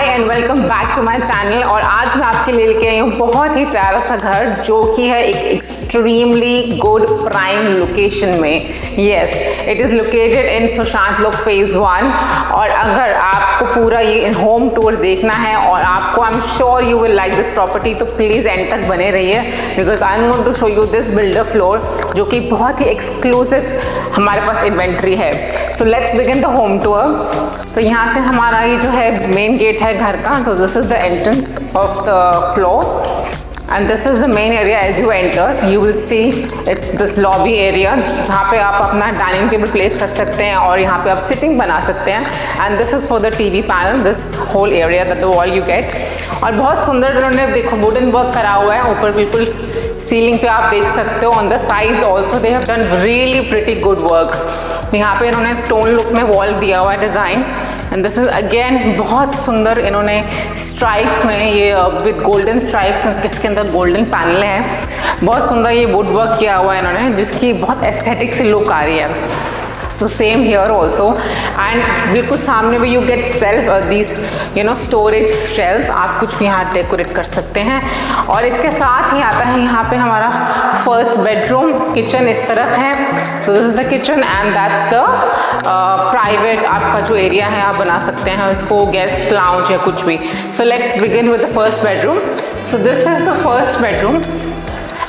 Hi and welcome back to my channel. और आज मैं आपके लिए लेके आई हूँ बहुत ही प्यारा सा घर जो कि है एक एक्सट्रीमली गुड प्राइम लोकेशन में। Yes, it is located in Sushant लोक फेज 1। और अगर आपको पूरा ये होम टूर देखना है और आपको I am sure you will like this property, तो प्लीज़ एंड तक बने रहिए because I am going to show you this builder floor जो कि बहुत ही एक्सक्लूसिव हमारे पास इन्वेंट्री है। So let's begin the home tour. तो यहाँ से हमारा ये जो है मेन गेट है घर का। तो this is the entrance of the floor and this is the main area. As you enter you will see it's this lobby area जहाँ पे आप अपना डाइनिंग टेबल प्लेस कर सकते हैं और यहाँ पे आप सिटिंग बना सकते हैं। And this is for the TV panel, this whole area that the wall you get. और बहुत सुंदर उन्होंने देखो वुडन वर्क करा हुआ है ऊपर, बिल्कुल सीलिंग पे आप देख सकते हो। On the side also they have done really pretty good work. यहाँ पे इन्होंने स्टोन लुक में वॉल दिया हुआ है design. And this is again बहुत सुंदर इन्होंने स्ट्राइप में ये विद गोल्डन स्ट्राइप्स, इसके अंदर गोल्डन पैनल है। बहुत सुंदर ये वुड वर्क किया हुआ है इन्होंने जिसकी बहुत एस्थेटिक सी लुक आ रही है। So same here also. And बिल्कुल सामने भी you get self these storage shelf, आप कुछ भी यहाँ डेकोरेट कर सकते हैं। और इसके साथ ही आता है यहाँ पे हमारा फर्स्ट बेडरूम। किचन इस तरफ है। सो this is the kitchen and that's the private आपका जो एरिया है आप बना सकते हैं इसको गेस्ट लाउंज या कुछ भी। सो let's begin with the first bedroom. So this is the first bedroom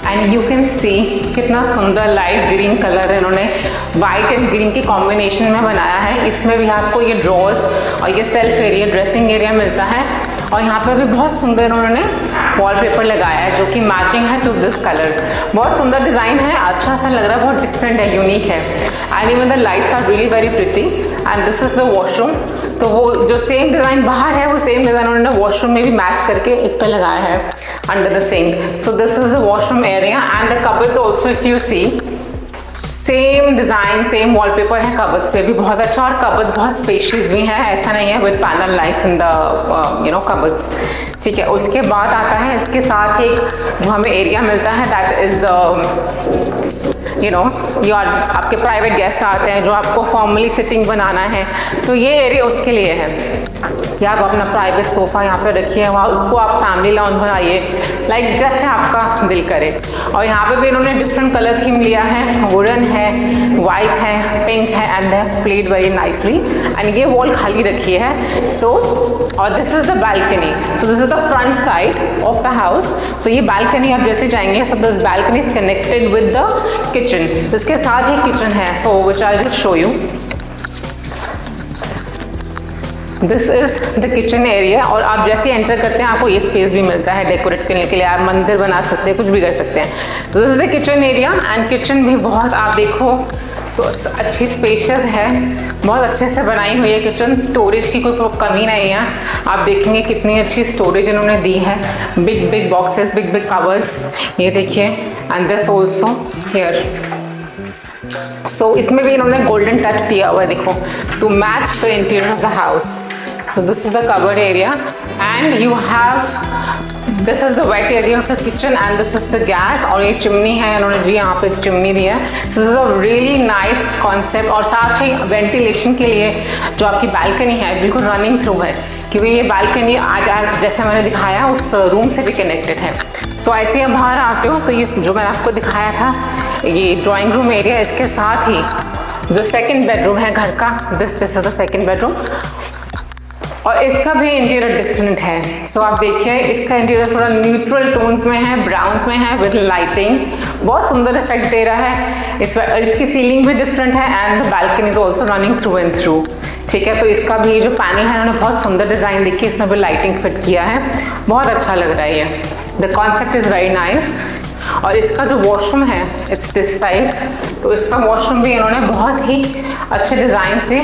and you can see कितना सुंदर लाइट ग्रीन कलर इन्होंने वाइट एंड ग्रीन के कॉम्बिनेशन में बनाया है। इसमें भी आपको ये ड्रॉर्स और ये सेल्फ एरिया, ड्रेसिंग एरिया मिलता है। और यहाँ पे भी बहुत सुंदर इन्होंने वॉलपेपर लगाया है जो कि मैचिंग है टू दिस कलर। बहुत सुंदर डिज़ाइन है, अच्छा सा लग रहा है, बहुत डिफरेंट है, यूनिक है। And even the lights are really very pretty. And this is the washroom. तो वो जो सेम डिज़ाइन बाहर है वो सेम डिज़ाइन उन्होंने वॉशरूम में भी मैच करके इस पर लगाया है under the sink. So this is the washroom area and the cupboards also if you see same design, same wallpaper है कबर्ड्स पे भी, बहुत अच्छा। और कबर्ड्स बहुत स्पेशियस भी है, ऐसा नहीं है with panel lights in the cupboards. ठीक है, उसके बाद आता है इसके साथ एक जो हमें एरिया मिलता है दैट इज़ द आपके प्राइवेट गेस्ट आते हैं जो आपको फॉर्मली सिटिंग बनाना है तो ये एरिया उसके लिए है कि आप अपना प्राइवेट सोफ़ा यहाँ पे रखिए, वहाँ उसको आप फैमिली लाउंज बनाइए, लाइक जैसे आपका दिल करे। और यहाँ पे भी इन्होंने डिफरेंट कलर थीम लिया है, वुडन है, वाइट है, पिंक है and they played very nicely. And ये वॉल खाली रखी है। सो और this is the balcony. So this is the front side of the house. So ये बालकनी आप जैसे जाएंगे, so this balcony is connected with the kitchen. इसके साथ ही किचन है, so which I will show you. This is the kitchen area. और आप जैसे एंटर करते हैं आपको ये स्पेस भी मिलता है डेकोरेट करने के लिए, आप मंदिर बना सकते हैं, कुछ भी कर सकते हैं। तो this is the kitchen area and kitchen भी बहुत आप देखो तो अच्छी स्पेशियस है, बहुत अच्छे से बनाई हुई है किचन। स्टोरेज की कोई कमी नहीं है, आप देखेंगे कितनी अच्छी स्टोरेज इन्होंने दी है। Big big boxes, big big covers, ये देखिए। And this also here. So इसमें भी इन्होंने गोल्डन टच दिया हुआ है देखो to match the interior of the house. So this is the cupboard area and you have this is the wet area of the kitchen and this is the gas। और ये chimney है, इन्होंने जी यहाँ पे चिमनी दी है। So this is a really nice concept। और साथ ही ventilation के लिए जो आपकी बालकनी है बिल्कुल रनिंग थ्रू है क्योंकि ये बालकनी आज जैसे मैंने दिखाया उस रूम से भी कनेक्टेड है। सो ऐसे आप बाहर आते हो तो ये जो मैंने आपको दिखाया था ये ड्राइंग रूम एरिया, इसके साथ ही जो सेकेंड बेडरूम है घर का, this is the second bedroom. और इसका भी इंटीरियर डिफरेंट है। सो आप देखिए इसका इंटीरियर थोड़ा न्यूट्रल टोन्स में है, ब्राउन्स में है विद लाइटिंग, बहुत सुंदर इफेक्ट दे रहा है। इसकी सीलिंग भी डिफरेंट है and the balcony is also running through and through. ठीक है, तो इसका भी जो पैनल है उन्होंने बहुत सुंदर डिज़ाइन देखी, इसमें भी लाइटिंग फिट किया है, बहुत अच्छा लग रहा है ये। The concept is very nice. और इसका जो वॉशरूम है इट्स दिस साइड। तो इसका वॉशरूम भी इन्होंने बहुत ही अच्छे डिज़ाइन से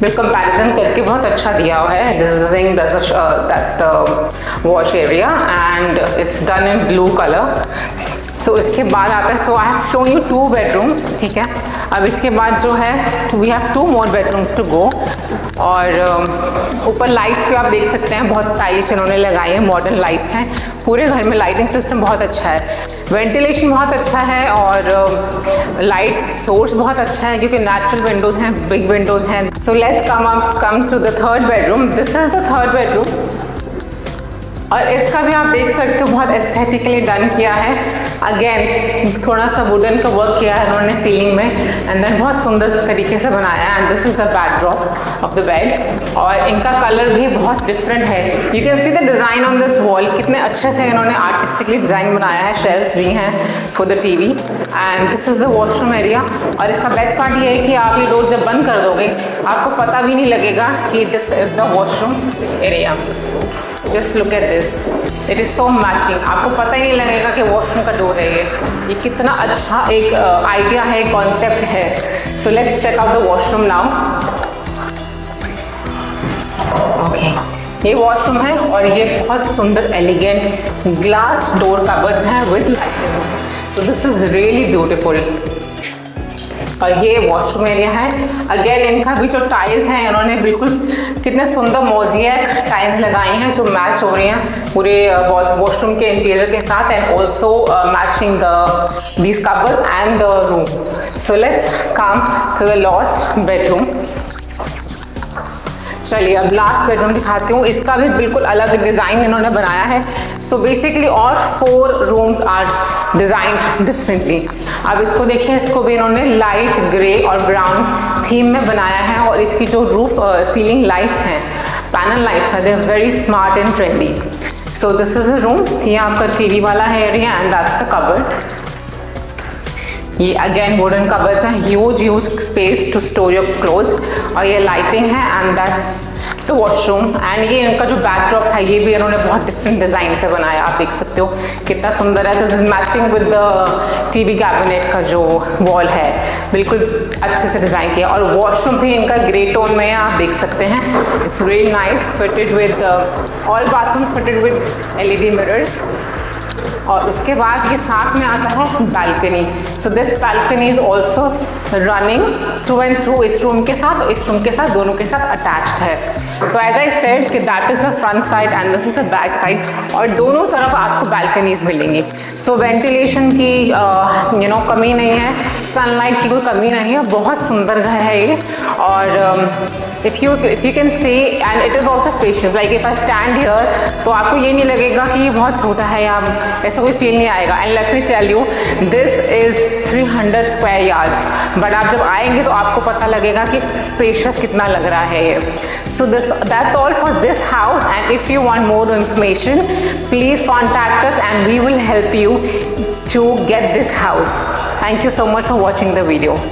बिल कंपैरिजन करके बहुत अच्छा दिया हुआ है। That's the wash area and it's done in blue colour. So इसके बाद आता है, so I have shown you 2 bedrooms. ठीक है, अब इसके बाद जो है we have 2 more bedrooms to go. और ऊपर लाइट्स भी आप देख सकते हैं बहुत स्टाइलिश इन्होंने लगाई है, मॉडर्न लाइट्स हैं, पूरे घर में लाइटिंग सिस्टम बहुत अच्छा है। वेंटिलेशन बहुत अच्छा है और लाइट सोर्स बहुत अच्छा है क्योंकि नेचुरल विंडोज हैं, बिग विंडोज हैं। So let's come to the third bedroom. This is the third bedroom और इसका भी आप देख सकते हो बहुत एस्थेटिकली डन किया है। अगेन थोड़ा सा वुडन का वर्क किया है उन्होंने सीलिंग में एंड देन बहुत सुंदर तरीके से बनाया है। And this is the backdrop of the bed और इनका कलर भी बहुत डिफरेंट है। You can see the design on this wall, कितने अच्छे से इन्होंने आर्टिस्टिकली डिज़ाइन बनाया है। शेल्फ्स दी हैं for the TV and this is the washroom area. और इसका बेस्ट पार्ट ये है कि आप ये डोर जब बंद कर दोगे आपको पता भी नहीं लगेगा कि this is the washroom area. Just look at this, it is so matching, आपको पता ही नहीं लगेगा कि वॉशरूम का डोर है ये कितना अच्छा एक आइडिया है, कॉन्सेप्ट है। So let's check out the washroom now. Okay, ये वॉशरूम है और ये बहुत सुंदर एलिगेंट ग्लास डोर कवर्स हैं with lighting. So this is really beautiful. और ये वॉशरूम एरिया है। अगेन इनका भी जो टाइल्स हैं इन्होंने बिल्कुल कितने सुंदर मोज़ेक टाइल्स लगाई हैं जो मैच हो रही हैं पूरे वॉशरूम के इंटीरियर के साथ and also matching these covers and the room. So let's come to the last bedroom. चलिए अब लास्ट बेडरूम दिखाती हूँ। इसका भी बिल्कुल अलग डिज़ाइन इन्होंने बनाया है। So basically all 4 rooms are designed differently. अब इसको देखिए, इसको भी इन्होंने लाइट ग्रे और ब्राउन थीम में बनाया है और इसकी जो रूफ सीलिंग लाइट्स हैं, पैनल लाइट्स हैं, they are very smart and trendy. So this is a room, ये आपका टीवी वाला है area and that's the cupboard. ये अगेन वुडन कबर्ड्स हैं, huge space to store your clothes और ये लाइटिंग है and that's the washroom. And ये इनका जो बैकड्रॉप है ये भी इन्होंने बहुत डिफरेंट डिज़ाइन से बनाया, आप देख सकते हो कितना सुंदर है। This is matching with the TV cabinet का जो वॉल है, बिल्कुल अच्छे से डिज़ाइन किया। और वॉशरूम भी इनका ग्रे टोन में है, आप देख सकते हैं। It's really nice, fitted with all bathroom fitted with LED mirrors. और उसके बाद ये साथ में आता है balcony. So this balcony is also running through and through इस रूम के साथ, इस रूम के साथ, दोनों के साथ अटैच्ड है। सो एज आई सेड कि that is the front side and this is the back side और दोनों तरफ आपको बालकनीज मिलेंगी। सो वेंटिलेशन की कमी नहीं है, सनलाइट की कोई कमी नहीं है, बहुत सुंदर घर है ये। और if you can see and it is also spacious, like if I stand here तो आपको ये नहीं लगेगा कि ये बहुत छोटा है या ऐसा कोई फील नहीं आएगा। And let me tell you this is 300 square yards, but आप जब आएंगे तो आपको पता लगेगा कि स्पेशियस कितना लग रहा है ये। सो that's all for this house and if you want more information please contact us and we will help you to get this house. Thank you so much for watching the video.